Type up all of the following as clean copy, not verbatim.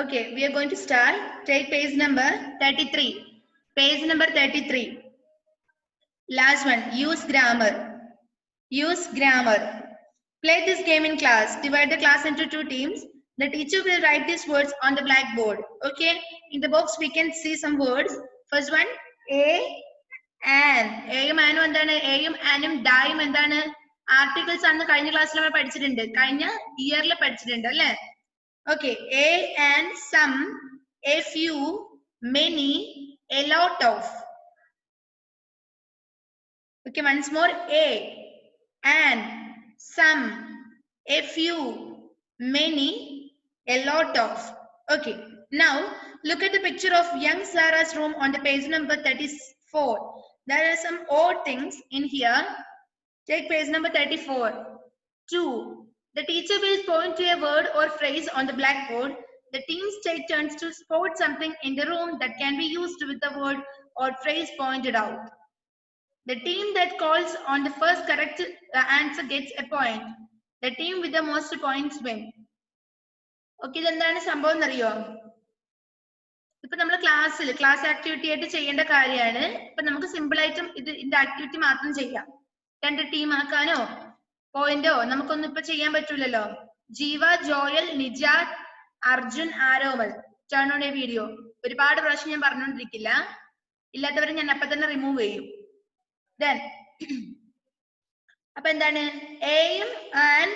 Okay, we are going to start. Take page number 33. Page number 33. Last one, use grammar. Use grammar. Play this game in class. Divide the class into 2 teams. The teacher will write these words on the blackboard. Okay, in the box we can see some words. First one, a, an. Aum anum endana? Aum anum daim endana? Articles ആണ് കഴിഞ്ഞ ക്ലാസ്സിൽ നമ്മൾ പഠിച്ചിട്ടുണ്ട്. കഴിഞ്ഞ ഇയറിൽ പഠിച്ചിട്ടുണ്ട് അല്ലേ? Okay, a and some, a few, many, a lot of. Okay, once more, a and some, a few, many, a lot of. Okay, now look at the picture of young Sarah's room on the page number 34. There are some odd things in here. Take page number 34. 2. The teacher will point to a word or phrase on the blackboard. The teams take turns to spot something in the room that can be used with the word or phrase pointed out. The team that calls on the first correct answer gets a point. The team with the most points win. Okay, എന്താണ് സംഭവം എന്നറിയോ? ഇപ്പൊ നമ്മൾ class activity ആയിട്ട് ചെയ്യേണ്ട കാര്യമാണ്. ഇപ്പൊ നമുക്ക് സിമ്പിൾ ആയിട്ടും ഇതിന്റെ ആക്ടിവിറ്റി മാത്രം ചെയ്യാം. 2 ടീം ആക്കാനോ പോയിന്റോ നമുക്കൊന്നും ഇപ്പൊ ചെയ്യാൻ പറ്റൂലല്ലോ. ജീവ, Joel, Nejad, Arjun, Aromal. Turn on A video. ഒരുപാട് പ്രാവശ്യം ഞാൻ പറഞ്ഞുകൊണ്ടിരിക്കില്ല. ഇല്ലാത്തവരെ ഞാൻ അപ്പൊ തന്നെ റിമൂവ് ചെയ്യും. Then അപ്പൊ എന്താണ്? എയും and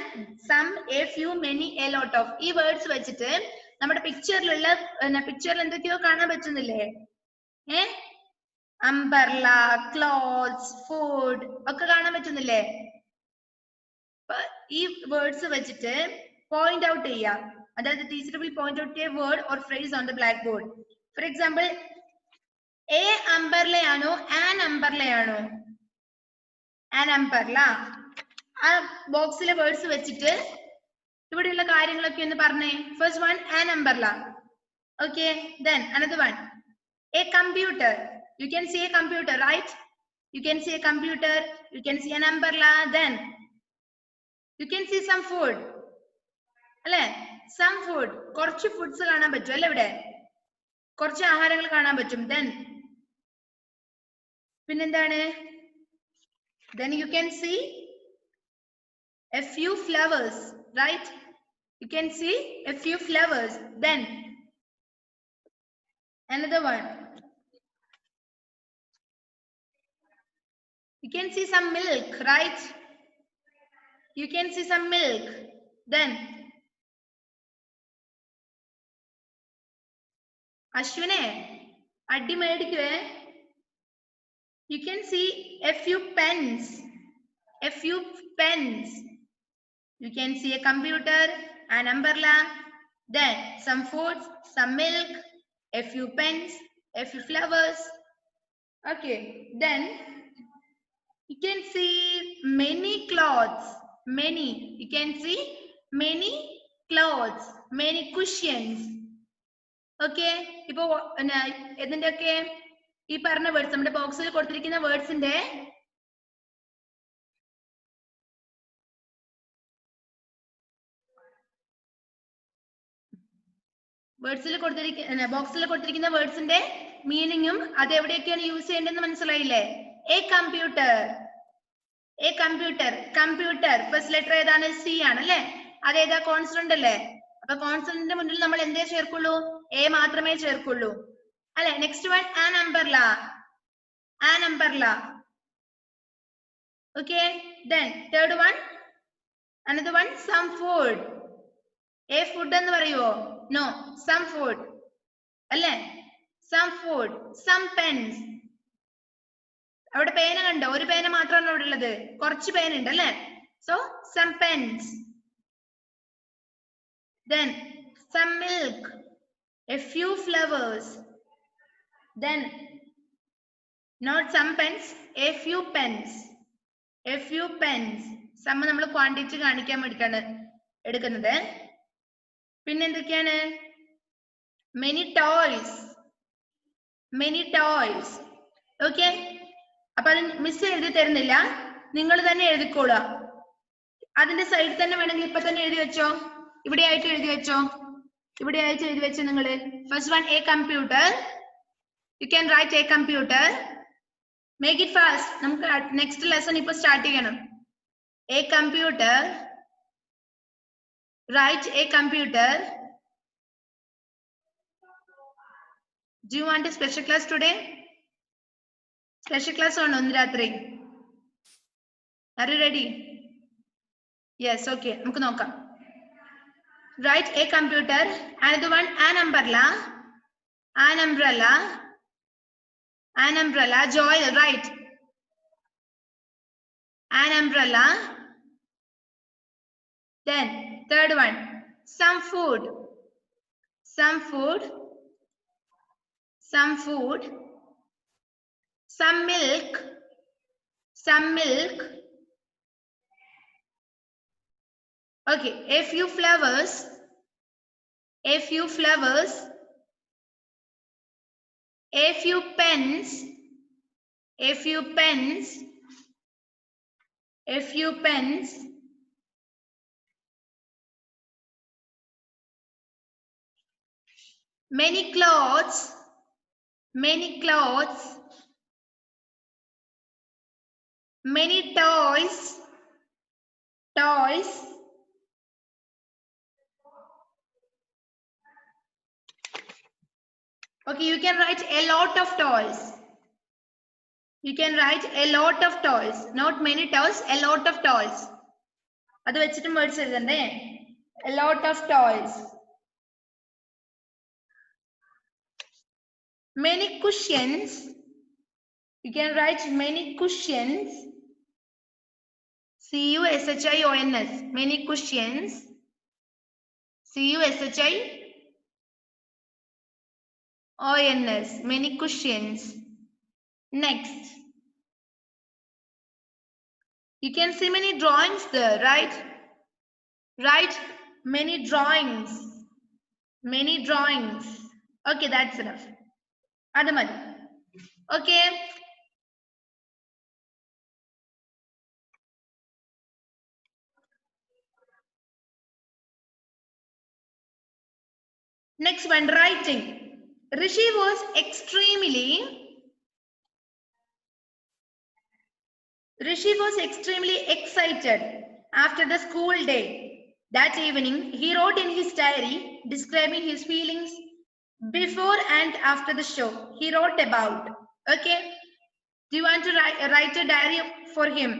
some, a few, many, a lot of. ഈ വേർഡ്സ് വെച്ചിട്ട് നമ്മുടെ പിക്ചറിൽ എന്തൊക്കെയോ കാണാൻ പറ്റുന്നില്ലേ? അംബർല, ക്ലോത്ത്സ്, ഫുഡ് ഒക്കെ കാണാൻ പറ്റുന്നില്ലേ? ഈ വേർഡ്സ് വെച്ചിട്ട് പോയിന്റ് ഔട്ട് ചെയ്യാം. അതായത് teacher will point out a word or phrase on the blackboard. For example, a അംബർലയാണോ ആൻ അംബർലയാണോ? An umbrella. ആ ബോക്സിലെ വേർഡ്സ് വെച്ചിട്ട് ഇവിടെയുള്ള കാര്യങ്ങളൊക്കെ ഒന്ന് പറഞ്ഞേ. First one, an umbrella. Okay, then another one, a computer. You can see a computer, right? You can see a computer, you can see an umbrella. Then you can see some food. അല്ലേ? some food. കുറച്ച് foods കാണാൻ പറ്റും അല്ലേ? ഇവിടെ കുറച്ച് ആഹാരങ്ങൾ കാണാൻ പറ്റും. then പിന്നെന്താണ്? then you can see a few flowers, right? You can see a few flowers. then another one, you can see some milk, right? You can see some milk. Then Ashwine, addi medikkuve. You can see a few pens. A few pens. You can see a computer, an umbrella, then some foods, some milk, a few pens, a few flowers. Okay, then you can see many clothes. Many. You can see many clothes, many cushions. Okay, ipo എന്തിന്റെയൊക്കെ ഈ പറഞ്ഞ words നമ്മുടെ ബോക്സിൽ കൊടുത്തിരിക്കുന്ന വേർഡ്സിന്റെ ബോക്സിൽ കൊടുത്തിരിക്കുന്ന വേർഡ്സിന്റെ മീനിങ്ങും അത് എവിടെയൊക്കെയാണ് use ചെയ്യേണ്ടതെന്ന് മനസ്സിലായില്ലേ? A computer. A computer. Computer first letter ഏതാണ്? സി ആണ് അല്ലേ? അതേതാ? കോൺസണന്റ് അല്ലേ? അപ്പൊ കോൺസണന്റിന്റെ മുന്നിൽ നമ്മൾ എന്തേ ചേർക്കുള്ളൂ? എ മാത്രമേ ചേർക്കുള്ളൂ അല്ലെ? Next one, an umbrella. An umbrella. Okay, then third one, another one, some food. A food എന്ന് പറയുവോ? നോ, സം ഫുഡ് അല്ലേ? Some food. Some pens. അവിടെ പേന കണ്ടോ? ഒരു പേന മാത്രമാണ് അവിടെ ഉള്ളത്, കുറച്ച് പേന ഉണ്ട് അല്ലേ? So some pens. then some milk, a few flowers, then not some pens, a few pens. A few pens. some നമ്മൾ ക്വാണ്ടിറ്റി കാണിക്കാൻ വേണ്ടിയിട്ടാണ് എടുക്കുന്നത്. പിന്നെ എന്തൊക്കെയാണ്? many toys. many toys. Okay, അപ്പൊ അത് മിസ് എഴുതി തരുന്നില്ല, നിങ്ങൾ തന്നെ എഴുതിക്കോളുക. അതിന്റെ സൈഡിൽ തന്നെ വേണമെങ്കിൽ ഇപ്പൊ തന്നെ എഴുതി വെച്ചോ, ഇവിടെ ആയിട്ട് എഴുതി വെച്ചോ. First one, a computer. You can write a computer. Make it fast. Next lesson ipo start cheyanam. A computer. Write a computer. Do you want a special class today? Special class on Rathri. Are you ready? Yes, okay. നമുക്ക് നോക്കാം. Write a computer. Another one, an umbrella. An umbrella. An umbrella. Joel, right. An umbrella. Then third one, some food. Some food. Some food. Some milk. Some milk. Okay, a few flowers. A few flowers. A few pens. A few pens. A few pens. Many clothes. Many clothes. Many toys. Toys. Okay, you can write a lot of toys. You can write a lot of toys. Not many toys, a lot of toys. Adu vechittum words ezhundande. A lot of toys. Many cushions. You can write many cushions. C-U-S-H-I-O-N-S. Many cushions. C-U-S-H-I-O-N-S. Many cushions. Next. You can see many drawings there, right? Write many drawings. Many drawings. Okay, that's enough. Adamadi. Okay. Next one, writing. Rishi was extremely excited after the school day. That evening, he wrote in his diary describing his feelings before and after the show. He wrote about. Okay. Do you want to write a diary for him?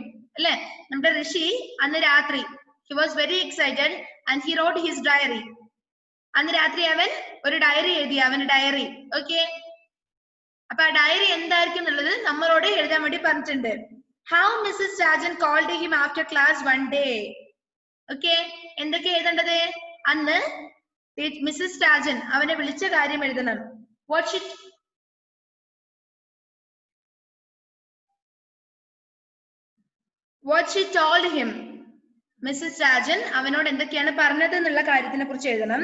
Rishi, he was very excited and he wrote his diary. അന്ന് രാത്രി അവൻ ഒരു diary എഴുതി അവന്റെ diary. Okay, അപ്പൊ ആ diary എന്തായിരിക്കും എന്നുള്ളത് നമ്മളോട് എഴുതാൻ വേണ്ടി പറഞ്ഞിട്ടുണ്ട്. How Mrs Rajan called him after class one day. Okay, എന്തൊക്കെ എഴുതേണ്ടത്? അന്ന് മിസ്സസ് രാജൻ അവനെ വിളിച്ച കാര്യം എഴുതണം. what she told him. Mrs Rajan അവനോട് എന്തൊക്കെയാണ് പറഞ്ഞത് എന്നുള്ള കാര്യത്തിനെ കുറിച്ച് എഴുതണം.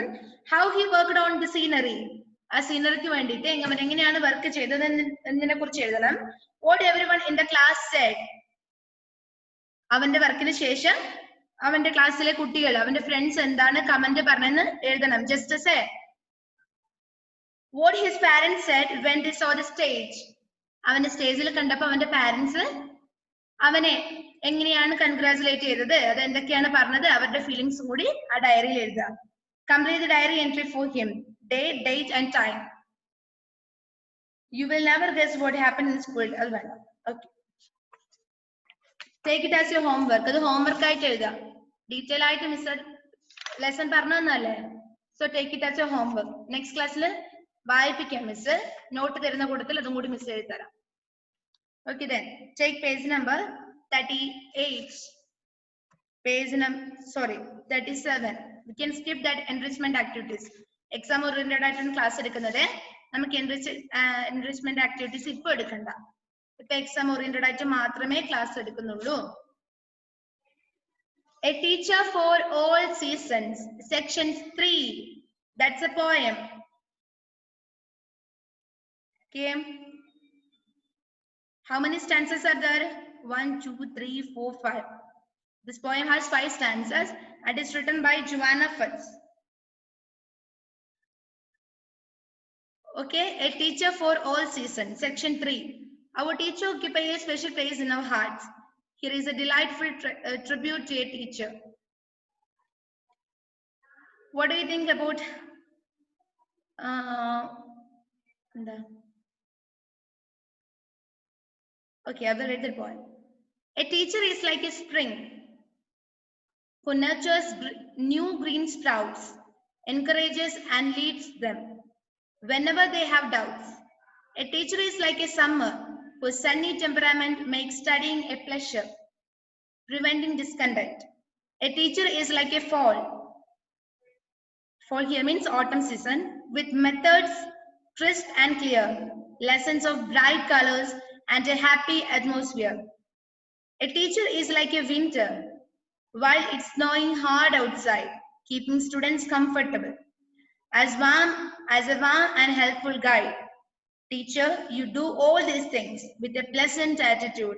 How he worked on the scenery. ആ സീനറിക്ക് വേണ്ടിയിട്ട് അവൻ എങ്ങനെയാണ് വർക്ക് ചെയ്തത് എന്നതിനെ കുറിച്ച് എഴുതണം. What everyone in the class said. അവന്റെ വർക്കിന് ശേഷം അവന്റെ ക്ലാസ്സിലെ കുട്ടികൾ, അവന്റെ ഫ്രണ്ട്സ് എന്താണ് കമന്റ് പറഞ്ഞെന്ന് എഴുതണം. Just say what his parents said when they saw the stage. അവന്റെ സ്റ്റേജിൽ കണ്ടപ്പോ അവന്റെ പാരന്റ്സ് അവനെ എങ്ങനെയാണ് കൺഗ്രാജുലേറ്റ് ചെയ്തത്, അത് എന്തൊക്കെയാണ് പറഞ്ഞത്, അവരുടെ ഫീലിംഗ്സും കൂടി ആ ഡയറിയിൽ എഴുതുക. Complete the diary entry for him. Date, date and time. You will never guess what happened in school. അത് വേണം. Okay. Take it as your homework. അത് homework ആയിട്ട് എഴുതുക. ഡീറ്റെയിൽ ആയിട്ട് മിസ് ലെസൺ പറഞ്ഞു തന്നല്ലേ. So take it as your homework. Next ക്ലാസ്സിൽ വായിപ്പിക്കാം miss. Not തരുന്ന കൂട്ടത്തിൽ അതും കൂടി മിസ് എഴുതി തരാം. Okay then. Take page number 38. Page number 37. We can skip that enrichment activities. Exam oriented ആയിട്ടാണ് ക്ലാസ് എടുക്കുന്നത്. നമുക്ക് എൻറിച്ച്മെന്റ് ആക്ടിവിറ്റീസ് ഇപ്പൊ എടുക്കണ്ട. ഇപ്പൊ എക്സാം ഓറിയന്റഡ് ആയിട്ട് മാത്രമേ ക്ലാസ് എടുക്കുന്നുള്ളൂ. A teacher for all seasons. Section 3. That's a poem. Okay. How many stanzas are there? 1, 2, 3, 4, 5. This poem has 5 stanzas and is written by Joanna Futz. Okay, a teacher for all seasons. Section 3. Our teacher occupies a special place in our hearts. Here is a delightful tribute to a teacher. What do you think about okay, I will read the poem. A teacher is like a spring who nurtures new green sprouts, encourages and leads them whenever they have doubts. A teacher is like a summer whose sunny temperament makes studying a pleasure, preventing discontent. A teacher is like a fall. Fall here means autumn season, with methods crisp and clear, lessons of bright colors, and a happy atmosphere. A teacher is like a winter, while it's snowing hard outside, keeping students comfortable. As a warm and helpful guide. Teacher, you do all these things with a pleasant attitude.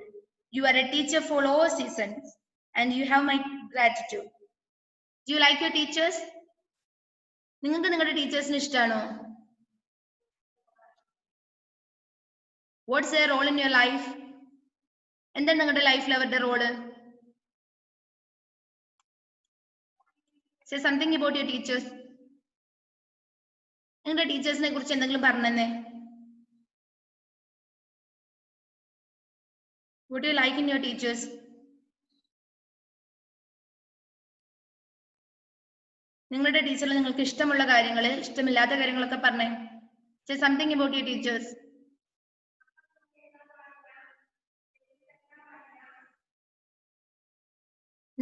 You are a teacher for all seasons, and you have my gratitude. Do you like your teachers? നിങ്ങൾക്ക് നിങ്ങളുടെ ടീച്ചേഴ്സിന് ഇഷ്ടമാണോ? What's their role in your life? എന്താണ് നിങ്ങളുടെ ലൈഫിൽ അവരുടെ role? Say something about your teachers. നിങ്ങളുടെ ടീച്ചേഴ്സിനെ കുറിച്ച് എന്തെങ്കിലും പറഞ്ഞേ. What do you like in your teachers? നിങ്ങളുടെ ടീച്ചറിൽ നിങ്ങൾക്ക് ഇഷ്ടമുള്ള കാര്യങ്ങൾ, ഇഷ്ടമില്ലാത്ത കാര്യങ്ങളൊക്കെ പറഞ്ഞേ. Say something about your teachers.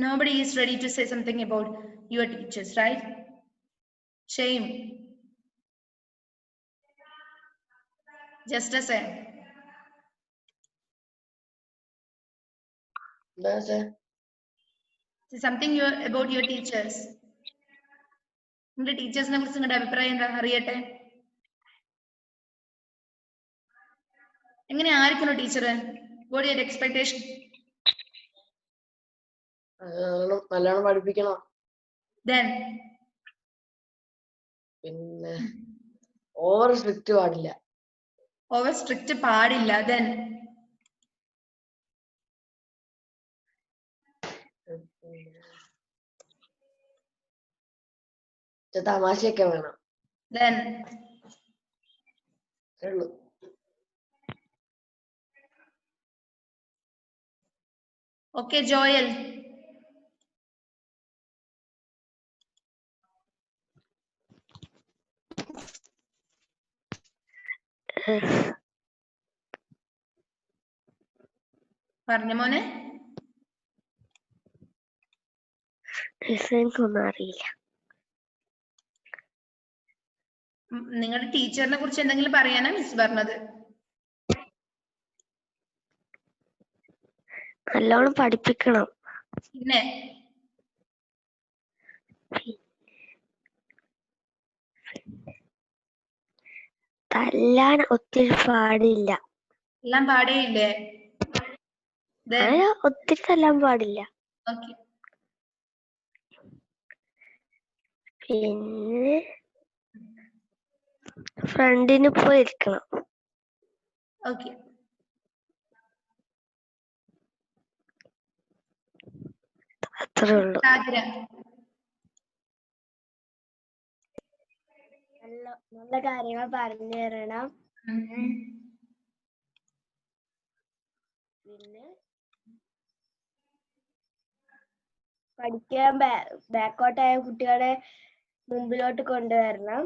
Nobody is ready to say something about your teachers, right? Shame. Just a say. Say something about your teachers. നിങ്ങളുടെ ടീച്ചേഴ്സിനെ കുറിച്ച് നിങ്ങളുടെ അഭിപ്രായം എന്താ അറിയട്ടെ. എങ്ങനെ ആയിരിക്കണം teacher? What is your expectation? നല്ലോണം പഠിപ്പിക്കണം. Then പിന്നെ ഓവർ സ്ട്രിക്റ്റ് പാടില്ല. ഓവർ സ്ട്രിക്റ്റ് പാടില്ല. Then തമാശയൊക്കെ വേണം. Then okay, Joel. പറഞ്ഞ മോനെ. ഒന്നും അറിയില്ല. നിങ്ങളുടെ ടീച്ചറിനെ കുറിച്ച് എന്തെങ്കിലും പറയാനാ മിസ് പറഞ്ഞത്? നല്ലോണം പഠിപ്പിക്കണം. പിന്നെ തല്ലാൻ ഒത്തിരി പാടില്ല. എല്ലാം പാടേയില്ലേ? ഒത്തിരി തല്ലാൻ പാടില്ല. Okay. പിന്നെ ഫ്രണ്ടിന് പോയി ഇരിക്കണം. Okay. അത്രേ ഉള്ളൂ. നല്ല കാര്യങ്ങൾ പറഞ്ഞു തരണം. പിന്നെ പഠിക്കാൻ ബാക്കോട്ടായ കുട്ടികളെ മുമ്പിലോട്ട് കൊണ്ടുവരണം.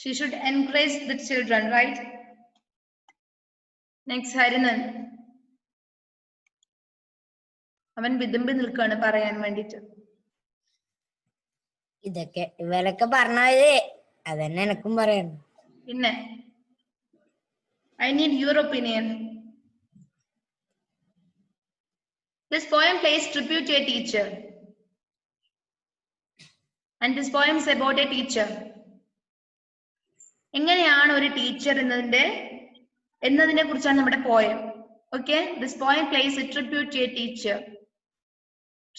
She should encourage the children, right? Next, Harinan. അവൻ വിതുമ്പി നിൽക്കാണ് പറയാൻ വേണ്ടിട്ട്. ഇതൊക്കെ ഇവരൊക്കെ പറഞ്ഞത് അതന്നെ എനക്കും പറയണം. പിന്നെ I need your opinion. This poem pays tribute to a teacher. And this poem is about a teacher. എങ്ങനെയാണ് ഒരു ടീച്ചർ എന്നതിനെ കുറിച്ചാണ് നമ്മുടെ poem. Okay, this poem pays a tribute to a teacher.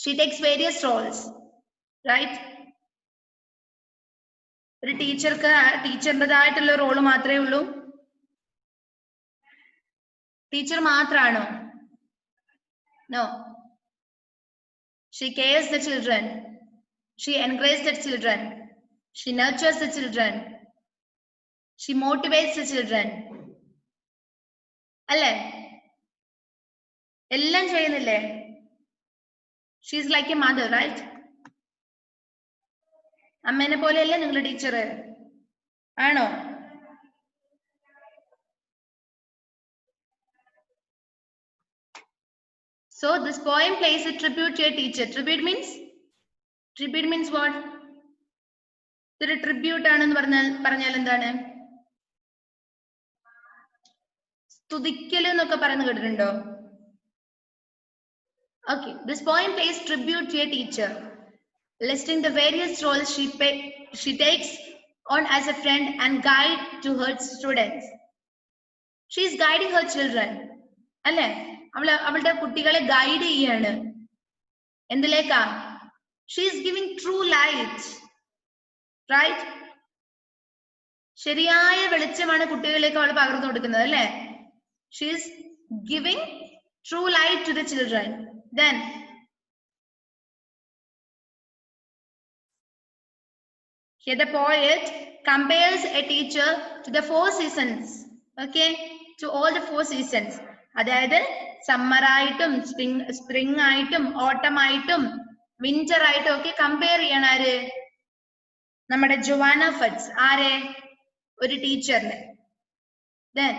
She takes various roles, right? ഒരു ടീച്ചർക്ക് ടീച്ചറിൻ്റെതായിട്ടുള്ള role മാത്രമേ ഉള്ളൂ? Teacher മാത്രാണോ? No. She cares the children. She encourages the children. She nurtures the children. She motivates the children. അല്ലേ? എല്ലാം ചെയ്യുന്നില്ലേ? She is like a mother, right? അമ്മേനെ പോലെയല്ലേ നിങ്ങളുടെ ടീച്ചർ? ആണോ? So this poem pays a tribute to a teacher. Tribute means what? ഇതൊരു tribute ആണെന്ന് പറഞ്ഞാൽ എന്താണ്? സ്തുതിക്കല് എന്നൊക്കെ പറയുന്നത് കേട്ടിട്ടുണ്ടോ? Okay, this poem pays tribute to a teacher, listing the various roles she takes on as a friend and guide to her students. She is guiding her children. അല്ലേ? അവളുടെ കുട്ടികളെ ഗൈഡ് ചെയ്യാണ്. എന്തിലേക്കാ? She is giving true light. Right? ശരിയായ വെളിച്ചമാണ് കുട്ടികളിലേക്ക് അവൾ പകർന്നു കൊടുക്കുന്നത് അല്ലേ? She is giving true light to the children. Then here the poet compares a teacher to the 4 seasons. Okay, to all the 4 seasons. അതായത് സമ്മർ ആയിട്ടും സ്പ്രിംഗ് ആയിട്ടും ഓട്ടം ആയിട്ടും വിന്റർ ആയിട്ടും ഒക്കെ കമ്പയർ ചെയ്യണ ആര്? നമ്മുടെ ജോവാന ഫഡ്സ്. ആരെ? ഒരു ടീച്ചറിനെ. Then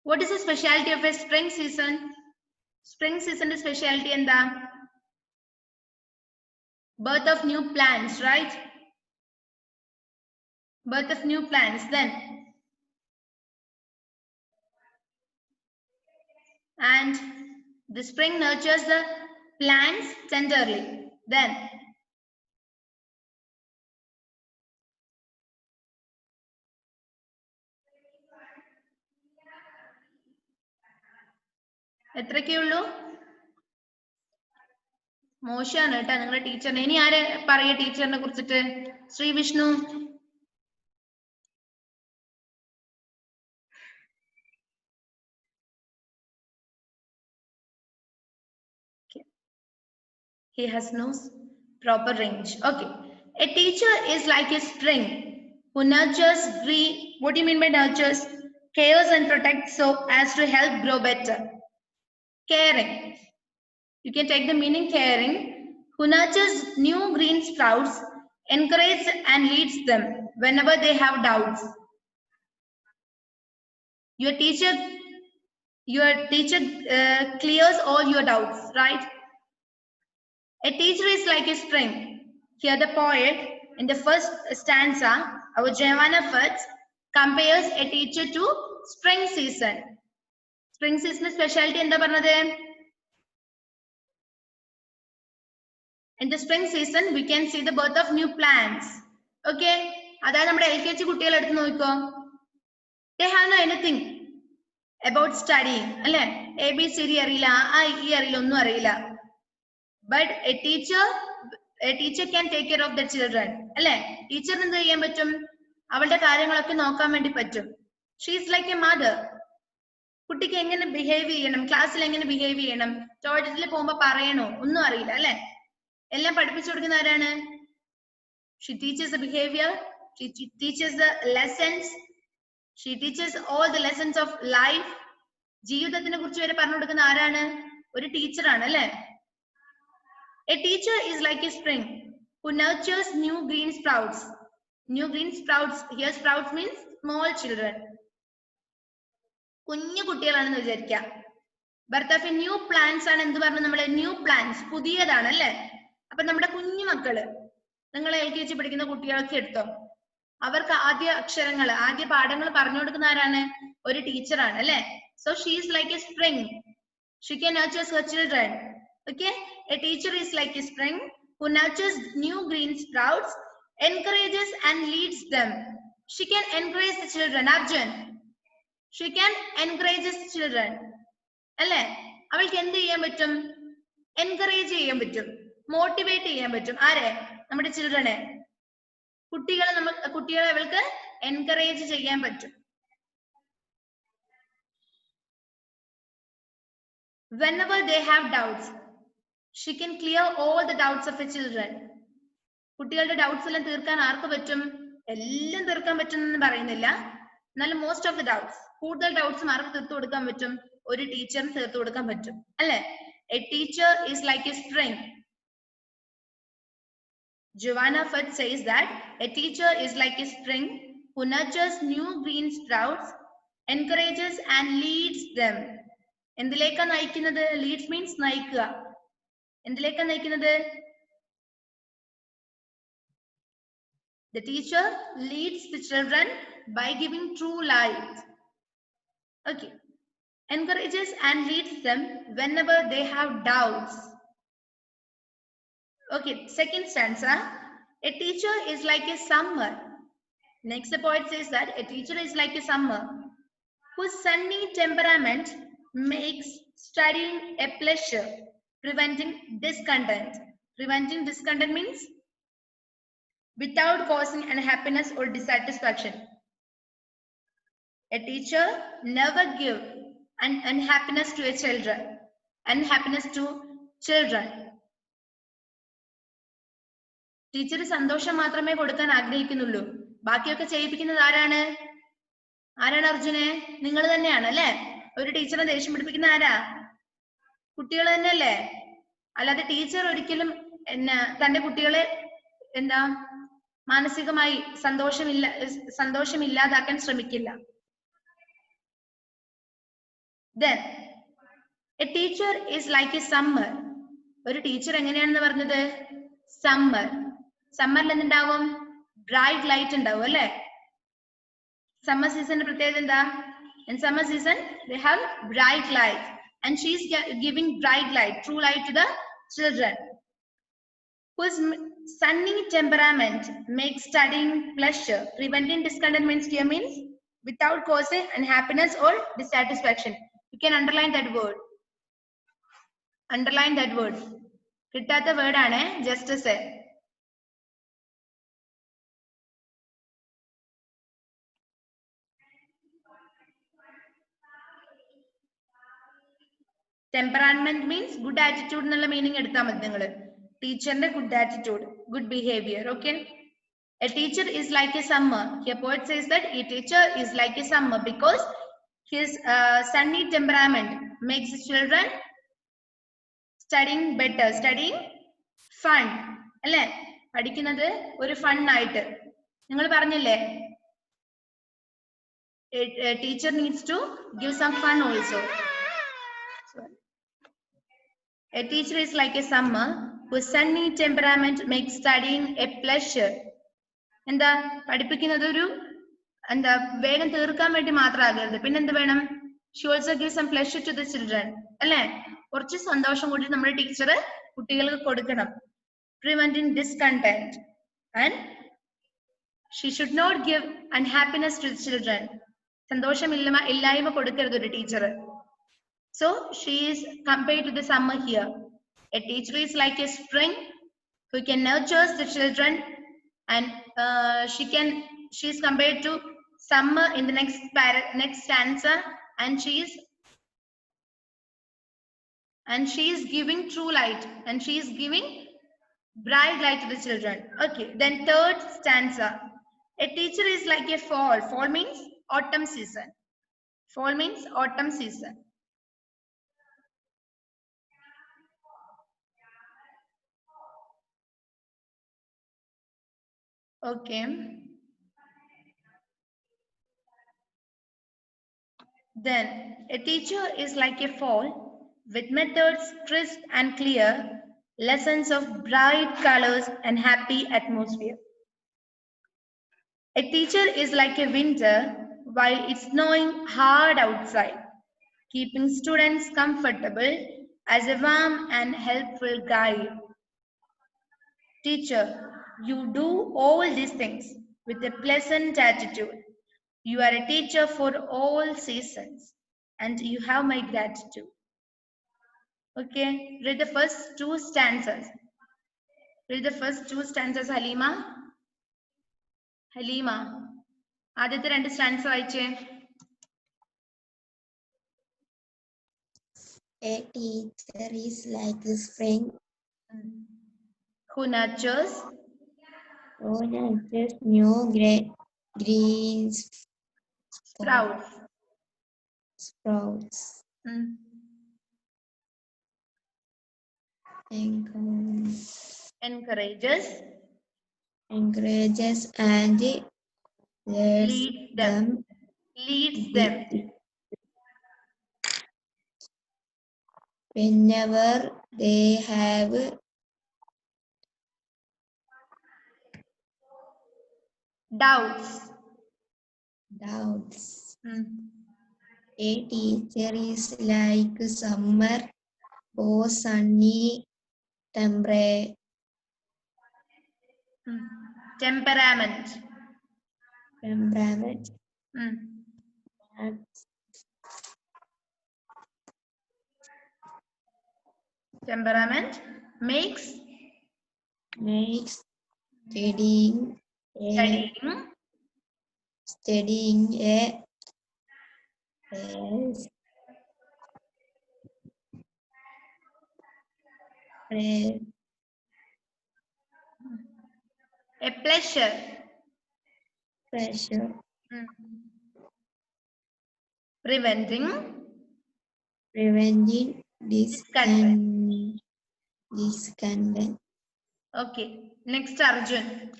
what is the specialty of a spring season? Spring season specialty എന്താ? Birth of new plants, right? Birth of new plants. Then and the spring nurtures the plants tenderly. Then എത്രക്കേ ഉള്ളൂ? മോശമാണ് കേട്ടോ നിങ്ങളുടെ ടീച്ചറിനെ. ഇനി ആരെ പറയ ടീച്ചറിനെ കുറിച്ചിട്ട്? Shri Vishnu. He has no proper range. Okay. A teacher is like a spring who nurtures, what do you mean by nurtures? Cares and protects so as to help grow better. Caring. You can take the meaning caring. Who nurtures new green sprouts, encourages and leads them whenever they have doubts. Your teacher clears all your doubts, right? A teacher is like a spring. Here the poet in the first stanza, our Jayavana Fats, compares a teacher to spring season. Spring season specialty എന്താ പറഞ്ഞത്? In the spring season, we can see the birth of new plants. Okay? അതായത് നമ്മുടെ LKG കുട്ടികളെ എടുത്ത് നോക്കിക്കോ. They have no anything about studying. അല്ലേ? ABCD അറിയില്ല, E അറിയില്ല, ഒന്നും അറിയില്ല. But a teacher can take care of the children. അല്ലേ? ടീച്ചറിന് എന്ത് ചെയ്യാൻ പറ്റും? അവളുടെ കാര്യങ്ങളൊക്കെ നോക്കാൻ വേണ്ടി പറ്റും. She is like a mother. കുട്ടിക്ക് എങ്ങനെ ബിഹേവ് ചെയ്യണം, ക്ലാസ്സിൽ എങ്ങനെ ബിഹേവ് ചെയ്യണം, ടോയ്ലറ്റിൽ പോകുമ്പോ പറയണോ, ഒന്നും അറിയില്ല അല്ലെ? എല്ലാം പഠിപ്പിച്ചു കൊടുക്കുന്ന ആരാണ്? She teaches the behavior, she teaches the lessons, she teaches all the lessons of life. ജീവിതത്തിനെ കുറിച്ച് വരെ പറഞ്ഞു കൊടുക്കുന്ന ആരാണ്? ഒരു ടീച്ചറാണ് അല്ലെ? A teacher is like a spring who nurtures new green sprouts. New green sprouts, here sprouts means small children. കുഞ്ഞു കുട്ടികളാണെന്ന് വിചാരിക്കാം. ബർത്ത് ഓഫ് ന്യൂ പ്ലാന്റ്സ് ആണ് എന്ത് പറഞ്ഞു? നമ്മളെ ന്യൂ പ്ലാന്റ്സ് പുതിയതാണ് അല്ലെ? അപ്പൊ നമ്മുടെ കുഞ്ഞു മക്കള്, നിങ്ങൾ LKG പഠിക്കുന്ന കുട്ടികളൊക്കെ എടുത്തോ, അവർക്ക് ആദ്യ അക്ഷരങ്ങൾ, ആദ്യ പാഠങ്ങൾ പറഞ്ഞു കൊടുക്കുന്ന ആരാണ്? ഒരു ടീച്ചറാണ് അല്ലെ? So she is like a spring. She can nurture her children. Okay? A teacher is like a spring who nurtures new green sprouts, encourages and leads them. She can encourage the children. Arjun, she can encourage the children. അല്ലെ? അവൾക്ക് എന്ത് ചെയ്യാൻ പറ്റും? Encourage ചെയ്യാൻ പറ്റും, motivate ചെയ്യാൻ പറ്റും. ആരെ? നമ്മുടെ ചിൽഡ്രനെ, കുട്ടികളെ അവൾക്ക് എൻകറേജ് ചെയ്യാൻ പറ്റും. Whenever they have doubts, she can clear all the doubts of the children. കുട്ടികളുടെ ഡൗട്ട്സ് എല്ലാം തീർക്കാൻ ആർക്ക് പറ്റും? എല്ലാം തീർക്കാൻ പറ്റുമെന്ന് പറയുന്നില്ല, എന്നാലും മോസ്റ്റ് ഓഫ് ദി ഡൗട്ട്സ്, കൂടുതൽ ഡൗട്ട്സ് ആർക്ക് തീർത്തു കൊടുക്കാൻ പറ്റും? ഒരു ടീച്ചറിന് തീർത്തു കൊടുക്കാൻ പറ്റും, അല്ലെ? A teacher is like A spring. Giovanna Fudge says that a teacher is like a spring who nurtures new green sprouts, encourages and leads them. എന്തിലേക്കാ നയിക്കുന്നത്? ലീഡ്സ് മീൻസ് നയിക്കുക. എന്തിലേക്കാ നയിക്കുന്നത്? The teacher leads the children by giving true light. Okay. Encourages and leads them whenever they have doubts. Okay, second stanza. A teacher is like a summer. Next, the poet says that a teacher is like a summer whose sunny temperament makes studying a pleasure, preventing discontent. Preventing discontent means without causing unhappiness or dissatisfaction. A teacher never gives unhappiness to a children. Unhappiness to children. Teacher സന്തോഷം മാത്രമേ കൊടുക്കാൻ ആഗ്രഹിക്കുന്നുള്ളൂ, ബാക്കിയൊക്കെ ചെയ്യിപ്പിക്കുന്നത് ആരാണ്? ആരാണ് അർജുനെ? നിങ്ങൾ തന്നെയാണ് അല്ലെ? ഒരു ടീച്ചറെ ദേഷ്യം പിടിപ്പിക്കുന്ന ആരാ? കുട്ടികൾ തന്നെയല്ലേ? അല്ലാതെ ടീച്ചർ ഒരിക്കലും തന്റെ കുട്ടികളെ മാനസികമായി സന്തോഷമില്ലാതാക്കാൻ ശ്രമിക്കില്ല. Then a teacher is like a summer. ഒരു ടീച്ചർ എങ്ങനെയാണെന്ന് പറഞ്ഞത്? സമ്മർ. സമ്മറിൽ എന്തുണ്ടാവും? ബ്രൈറ്റ് ലൈറ്റ് ഉണ്ടാവും അല്ലെ? സമ്മർ സീസണിന്റെ പ്രത്യേകത എന്താ? In summer season they have bright light and she is giving bright light, true light to the children. Whose sunny temperament makes studying pleasure, preventing discontentment here means without causing unhappiness or dissatisfaction. You can underline that word. Underline that word. കിട്ടാത്ത word ആണ് justice. ടെമ്പറാമെന്റ് means good attitude എന്നുള്ള meaning എടുത്താൽ മതി നിങ്ങൾ. ടീച്ചറിന്റെ good attitude, good behaviour. Okay. A teacher is like a summer. Here poet says that a teacher is like a summer because his sunny temperament makes the children studying better, studying fun. അല്ലെ? പഠിക്കുന്നത് ഒരു fun ആയിട്ട്. നിങ്ങൾ പറഞ്ഞില്ലേ a teacher needs to give some fun also. A teacher is like a summer whose sunny temperament makes studying a pleasure. എന്താ? പഠിപ്പിക്കുന്നത് ഒരു വേഗം തീർക്കാൻ വേണ്ടി മാത്രമാകരുത്, പിന്നെന്ത് വേണം? She also gives some pleasure to the children. അല്ലെ? കുറച്ച് സന്തോഷം കൂടി നമ്മുടെ ടീച്ചർ കുട്ടികൾക്ക് കൊടുക്കണം. Preventing discontent, and she should not give unhappiness to the children. സന്തോഷം ഇല്ലായ്മ കൊടുക്കരുത് ഒരു teacher. So she is compared to the summer here. A teacher is like a spring who can nurture the children, and she is compared to summer in the next stanza, and she is giving true light, and she is giving bright light to the children. Okay, then third stanza. A teacher is like a fall. Fall means autumn season. Fall means autumn season. Okay. Then a teacher is like a fall with methods crisp and clear, lessons of bright colors and happy atmosphere. A teacher is like a winter while it's snowing hard outside, keeping students comfortable as a warm and helpful guide. Teacher, you do all these things with a pleasant attitude. You are a teacher for all seasons, and you have my gratitude. Okay, read the first two stanzas. Read the first two stanzas, Halima. Halima. ആദ്യത്തെ രണ്ട് stance വായിച്ചേ. A teacher is like the spring Who nurtures who nurtures new green sprouts. sprouts. Encourages And leads them. Whenever they have Doubts. A teacher is like summer or sunny temperament. Temperament. Temperament makes studying a pleasure. Preventing discontent. Okay, next Arjun.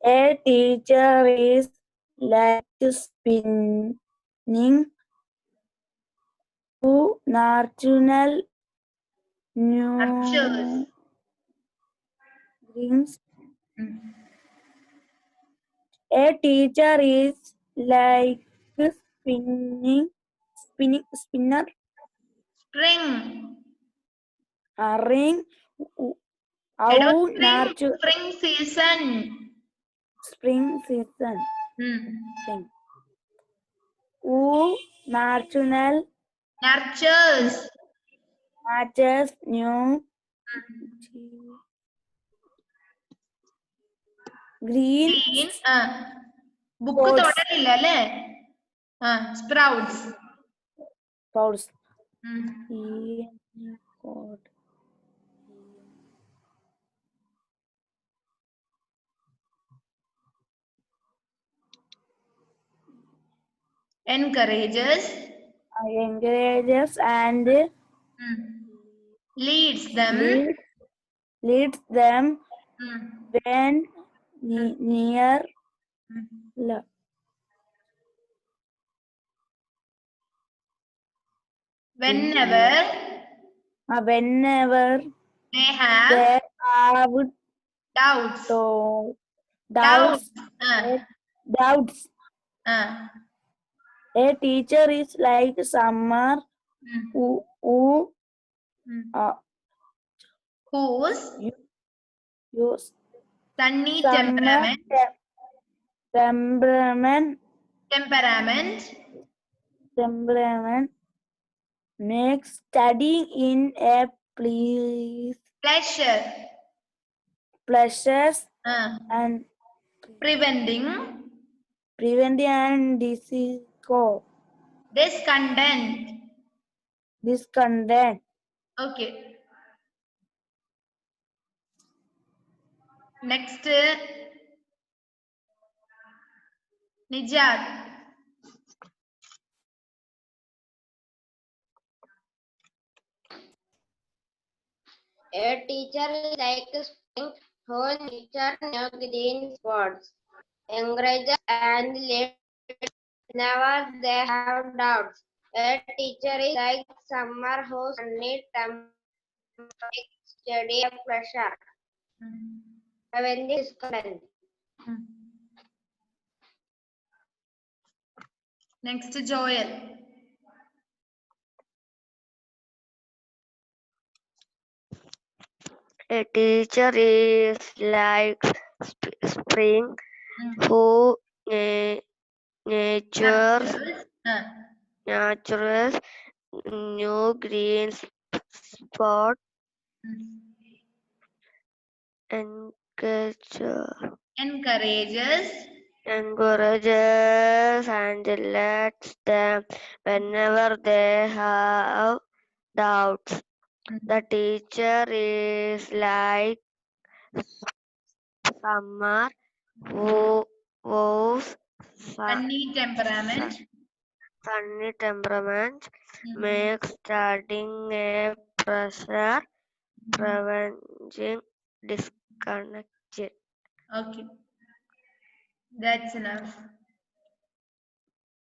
A teacher is like spinning to natural new greens. A teacher is like spinner. Spring. Ring. Spring season. Spring. Who nurtures new green book തൊടലില്ല അല്ലേ? Sprouts. Encourages and leads them when near whenever they have doubts. A teacher is like summer whose sunny temperament makes studying in a pleasures and preventing and discontent. Okay. Next, Nijat. A teacher is like a spring who nurtures new green spots, encourages and leads whenever they have doubts. A teacher is like summer whose sunny temperament makes study a pleasure. Preventing discontent. Next, Joel. A teacher is like spring who natures new green spot encourages and lets them whenever they have doubts. The teacher is like summer whose sunny temperament sunny temperament Mhm. makes studying a pressure, preventing disconnection. Okay, that's enough.